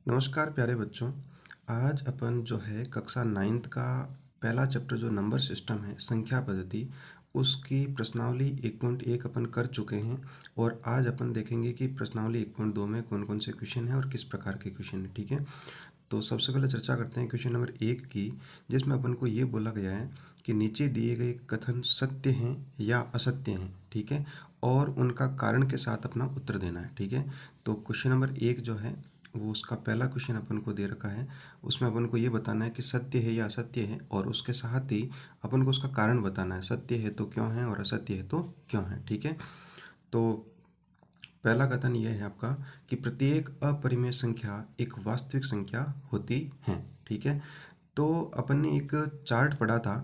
नमस्कार प्यारे बच्चों। आज अपन जो है कक्षा 9th का पहला चैप्टर जो नंबर सिस्टम है संख्या पद्धति उसकी प्रश्नावली 1.1 अपन कर चुके हैं। और आज अपन देखेंगे कि प्रश्नावली 1.2 में कौन कौन से क्वेश्चन हैं और किस प्रकार के क्वेश्चन हैं। ठीक है, तो सबसे पहले चर्चा करते हैं क्वेश्चन नंबर 1 की, जिसमें अपन को ये बोला गया है कि नीचे दिए गए कथन सत्य हैं या असत्य हैं। ठीक है, और उनका कारण के साथ अपना उत्तर देना है। ठीक है, तो क्वेश्चन नंबर 1 जो है वो उसका पहला क्वेश्चन अपन को दे रखा है। उसमें अपन को ये बताना है कि सत्य है या असत्य है, और उसके साथ ही अपन को उसका कारण बताना है, सत्य है तो क्यों है और असत्य है तो क्यों है। ठीक है, तो पहला कथन यह है आपका कि प्रत्येक अपरिमेय संख्या एक वास्तविक संख्या होती है। ठीक है, तो अपन ने एक चार्ट पढ़ा था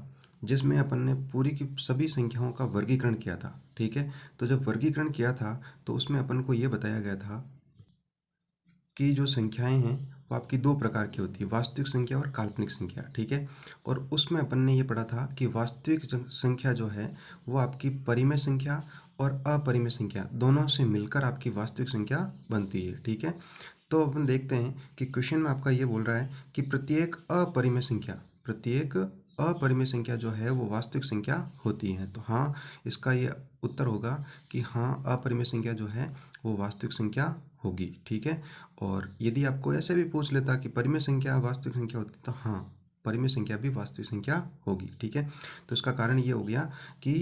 जिसमें अपन ने पूरी की सभी संख्याओं का वर्गीकरण किया था। ठीक है, तो जब वर्गीकरण किया था तो उसमें अपन को ये बताया गया था कि जो संख्याएं हैं वो आपकी दो प्रकार की होती है, वास्तविक संख्या और काल्पनिक संख्या। ठीक है, और उसमें अपन ने ये पढ़ा था कि वास्तविक संख्या जो है वो आपकी परिमेय संख्या और अपरिमेय संख्या दोनों से मिलकर आपकी वास्तविक संख्या बनती है। ठीक है, तो अपन देखते हैं कि क्वेश्चन में आपका ये बोल रहा है कि प्रत्येक अपरिमेय संख्या जो है वो वास्तविक संख्या होती है। तो हाँ, इसका ये उत्तर होगा कि हाँ, अपरिमेय संख्या जो है वो वास्तविक संख्या होगी। ठीक है, और यदि आपको ऐसे भी पूछ लेता कि परिमेय संख्या वास्तविक संख्या होती तो हाँ, परिमेय संख्या भी वास्तविक संख्या होगी। ठीक है, तो इसका कारण ये हो गया कि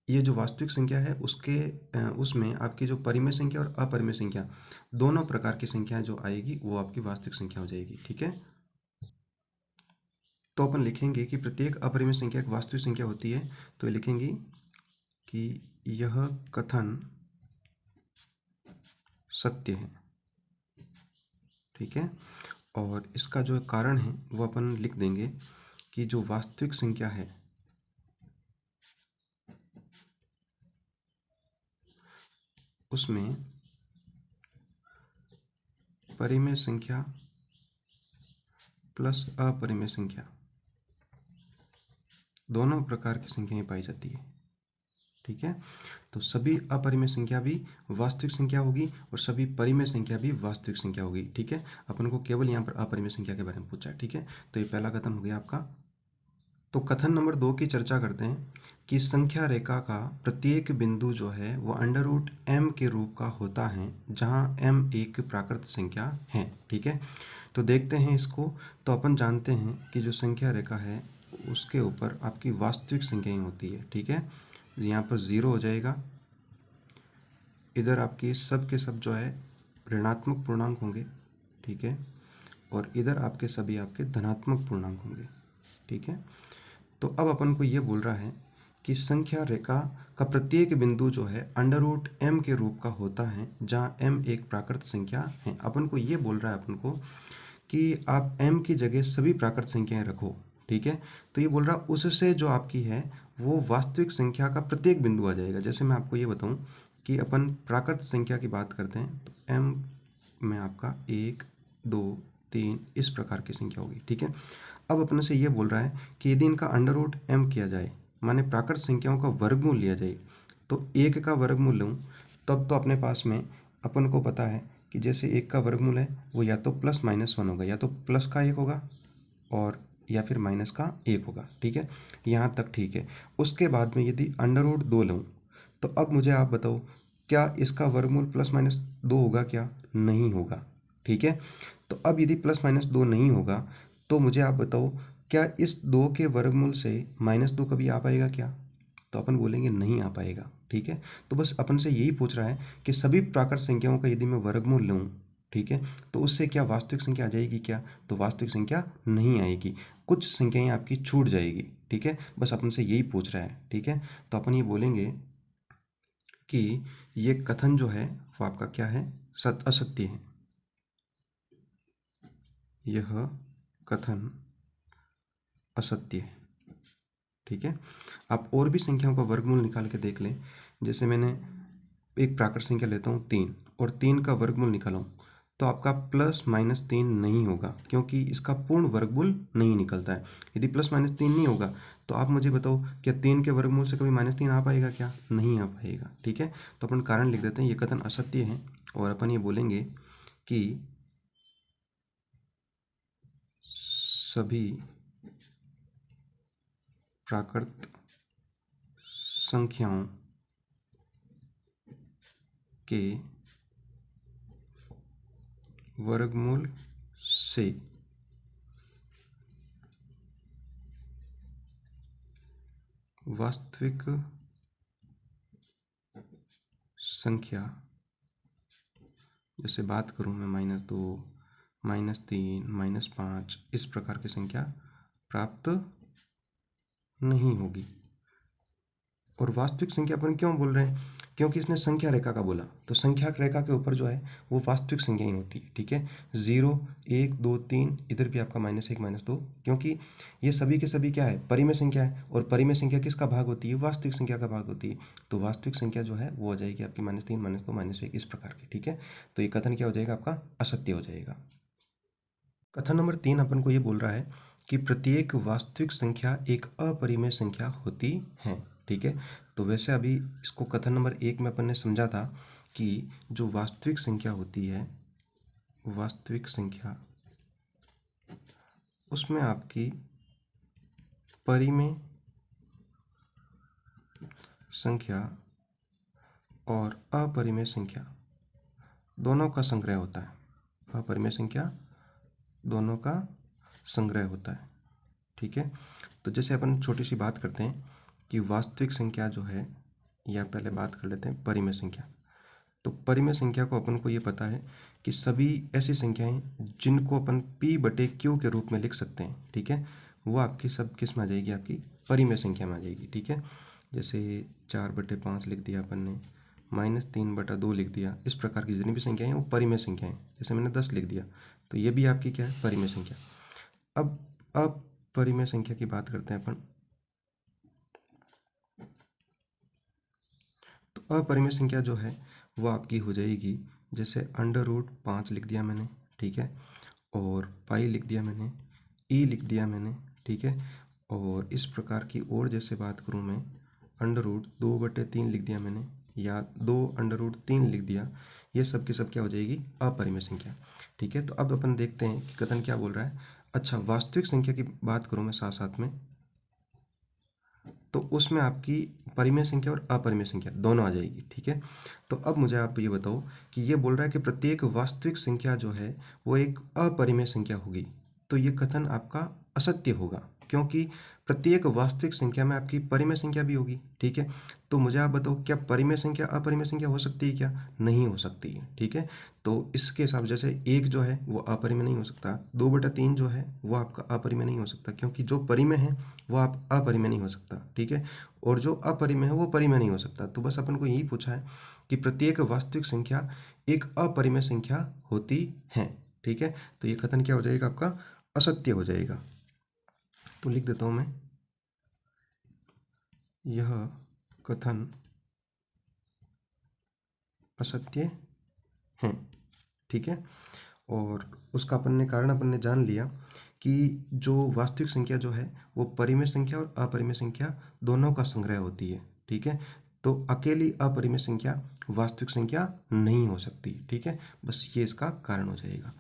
ये जो वास्तविक संख्या है उसमें आपकी जो परिमेय संख्या और अपरिमेय संख्या दोनों प्रकार की संख्याएं जो आएगी वो आपकी वास्तविक संख्या हो जाएगी। ठीक है, तो अपन लिखेंगे कि प्रत्येक अपरिमेय संख्या एक वास्तविक संख्या होती है। तो ये लिखेंगे कि यह कथन सत्य है। ठीक है, और इसका जो कारण है वो अपन लिख देंगे कि जो वास्तविक संख्या है उसमें परिमेय संख्या प्लस अपरिमेय संख्या दोनों प्रकार की संख्याएं पाई जाती है। ठीक है, तो सभी अपरिमेय संख्या भी वास्तविक संख्या होगी और सभी परिमेय संख्या भी वास्तविक संख्या होगी। ठीक है, अपन को केवल यहाँ पर अपरिमेय संख्या के बारे में पूछा है। ठीक है, तो ये पहला कथन हो गया आपका। तो कथन नंबर 2 की चर्चा करते हैं कि संख्या रेखा का प्रत्येक बिंदु जो है वो अंडर रूट एम के रूप का होता है, जहाँ एम एक प्राकृत संख्या है। ठीक है, तो देखते हैं इसको। तो अपन जानते हैं कि जो संख्या रेखा है उसके ऊपर आपकी वास्तविक संख्याएं होती है। ठीक है, यहाँ पर 0 हो जाएगा, इधर आपकी सब के सब जो है ऋणात्मक पूर्णांक होंगे। ठीक है, और इधर आपके सभी आपके धनात्मक पूर्णांक होंगे। ठीक है, तो अब अपन को ये बोल रहा है कि संख्या रेखा का प्रत्येक बिंदु जो है अंडर रूट एम के रूप का होता है, जहाँ एम एक प्राकृत संख्या है। अपन को ये बोल रहा है अपन को कि आप एम की जगह सभी प्राकृत संख्याएं रखो। ठीक है, तो ये बोल रहा उससे जो आपकी है वो वास्तविक संख्या का प्रत्येक बिंदु आ जाएगा। जैसे मैं आपको ये बताऊं कि अपन प्राकृत संख्या की बात करते हैं तो एम में आपका 1 2 3 इस प्रकार की संख्या होगी। ठीक है, अब अपने से ये बोल रहा है कि यदि इनका अंडर रूट एम किया जाए, माने प्राकृत संख्याओं का वर्गमूल लिया जाए, तो 1 का वर्गमूल लूँ तब तो अपने पास में अपन को पता है कि जैसे 1 का वर्गमूल है वो या तो +-1 होगा, या तो प्लस का 1 होगा और या फिर माइनस का 1 होगा। ठीक है, यहाँ तक ठीक है। उसके बाद में यदि अंडर रूट 2 लूँ तो अब मुझे आप बताओ क्या इसका वर्गमूल +-2 होगा क्या? नहीं होगा। ठीक है, तो अब यदि +-2 नहीं होगा तो मुझे आप बताओ क्या इस 2 के वर्गमूल से -2 कभी आ पाएगा क्या? तो अपन बोलेंगे नहीं आ पाएगा। ठीक है, तो बस अपन से यही पूछ रहा है कि सभी प्राकृत संख्याओं का यदि मैं वर्गमूल लूँ, ठीक है, तो उससे क्या वास्तविक संख्या आ जाएगी क्या? तो वास्तविक संख्या नहीं आएगी, कुछ संख्याएं आपकी छूट जाएगी। ठीक है, बस अपन से यही पूछ रहा है। ठीक है, तो अपन ये बोलेंगे कि ये कथन जो है वो आपका क्या है? असत्य है। यह कथन असत्य है। ठीक है, आप और भी संख्याओं का वर्गमूल निकाल के देख लें। जैसे मैंने एक प्राकृत संख्या लेता हूँ 3 और 3 का वर्गमूल निकालूँ तो आपका +-3 नहीं होगा, क्योंकि इसका पूर्ण वर्गमूल नहीं निकलता है। यदि +-3 नहीं होगा तो आप मुझे बताओ क्या 3 के वर्गमूल से कभी -3 आ पाएगा क्या? नहीं आ पाएगा। ठीक है, तो अपन कारण लिख देते हैं ये कथन असत्य है और अपन ये बोलेंगे कि सभी प्राकृत संख्याओं के वर्गमूल से वास्तविक संख्या, जैसे बात करूं मैं -2, -3, -5, इस प्रकार की संख्या प्राप्त नहीं होगी। और वास्तविक संख्या अपन क्यों बोल रहे हैं? क्योंकि इसने संख्या रेखा का बोला, तो संख्या रेखा के ऊपर जो है वो वास्तविक संख्या ही होती है। ठीक है, 0, 1, 2, 3, इधर भी आपका -1, -2, क्योंकि ये सभी के सभी क्या है? परिमेय संख्या है, और परिमेय संख्या किसका भाग होती है? वास्तविक संख्या का भाग होती है। तो वास्तविक संख्या जो है वो हो जाएगी आपकी -3, -2, -1, इस प्रकार की। ठीक है, तो ये कथन क्या हो जाएगा? आपका असत्य हो जाएगा। कथन नंबर 3 अपन को ये बोल रहा है कि प्रत्येक वास्तविक संख्या एक अपरिमेय संख्या होती है। ठीक है, तो वैसे अभी इसको कथन नंबर 1 में अपन ने समझा था कि जो वास्तविक संख्या होती है, वास्तविक संख्या, उसमें आपकी परिमेय संख्या और अपरिमेय संख्या दोनों का संग्रह होता है। अपरिमेय संख्या दोनों का संग्रह होता है। ठीक है, तो जैसे अपन छोटी सी बात करते हैं कि वास्तविक संख्या जो है, या पहले बात कर लेते हैं परिमेय संख्या। तो परिमेय संख्या को अपन को ये पता है कि सभी ऐसी संख्याएं जिनको अपन P/Q के रूप में लिख सकते हैं, ठीक है, वो आपकी सब किस में आ जाएगी? आपकी परिमेय संख्या में आ जाएगी। ठीक है, जैसे 4/5 लिख दिया अपन ने, -3/2 लिख दिया, इस प्रकार की जितनी भी संख्याएं वो परिमेय संख्याएं। जैसे मैंने 10 लिख दिया, तो ये भी आपकी क्या है? परिमेय संख्या। अब अपरिमेय संख्या की बात करते हैं अपन। तो अपरिमेय संख्या जो है वो आपकी हो जाएगी, जैसे √5 लिख दिया मैंने, ठीक है, और पाई लिख दिया मैंने, ई लिख दिया मैंने, ठीक है, और इस प्रकार की। और जैसे बात करूँ मैं, √2/3 लिख दिया मैंने, या 2√3 लिख दिया, ये सब की सब क्या हो जाएगी? अपरिमेय संख्या। ठीक है, तो अब अपन देखते हैं कि कथन क्या बोल रहा है। अच्छा, वास्तविक संख्या की बात करूँ मैं साथ साथ में, तो उसमें आपकी परिमेय संख्या और अपरिमेय संख्या दोनों आ जाएगी। ठीक है, तो अब मुझे आप ये बताओ कि ये बोल रहा है कि प्रत्येक वास्तविक संख्या जो है वो एक अपरिमेय संख्या होगी। तो ये कथन आपका असत्य होगा, क्योंकि प्रत्येक वास्तविक संख्या में आपकी परिमेय संख्या भी होगी। ठीक है, तो मुझे आप बताओ, क्या परिमेय संख्या अपरिमेय संख्या हो सकती है? क्या नहीं हो सकती है। ठीक है, तो इसके हिसाब, जैसे 1 जो है वो अपरिमेय नहीं हो सकता, 2/3 जो है वो आपका अपरिमेय नहीं हो सकता, क्योंकि जो परिमेय है वो आप अपरिमेय नहीं हो सकता। ठीक है, और जो अपरिमेय है वो परिमेय नहीं हो सकता। तो बस अपन को यही पूछा है कि प्रत्येक वास्तविक संख्या एक अपरिमेय संख्या होती है। ठीक है, तो ये कथन क्या हो जाएगा? आपका असत्य हो जाएगा। तो लिख देता हूं मैं, यह कथन असत्य है। ठीक है, और उसका अपन ने कारण अपन ने जान लिया कि जो वास्तविक संख्या जो है वो परिमेय संख्या और अपरिमेय संख्या दोनों का संग्रह होती है। ठीक है, तो अकेली अपरिमेय संख्या वास्तविक संख्या नहीं हो सकती। ठीक है, बस ये इसका कारण हो जाएगा।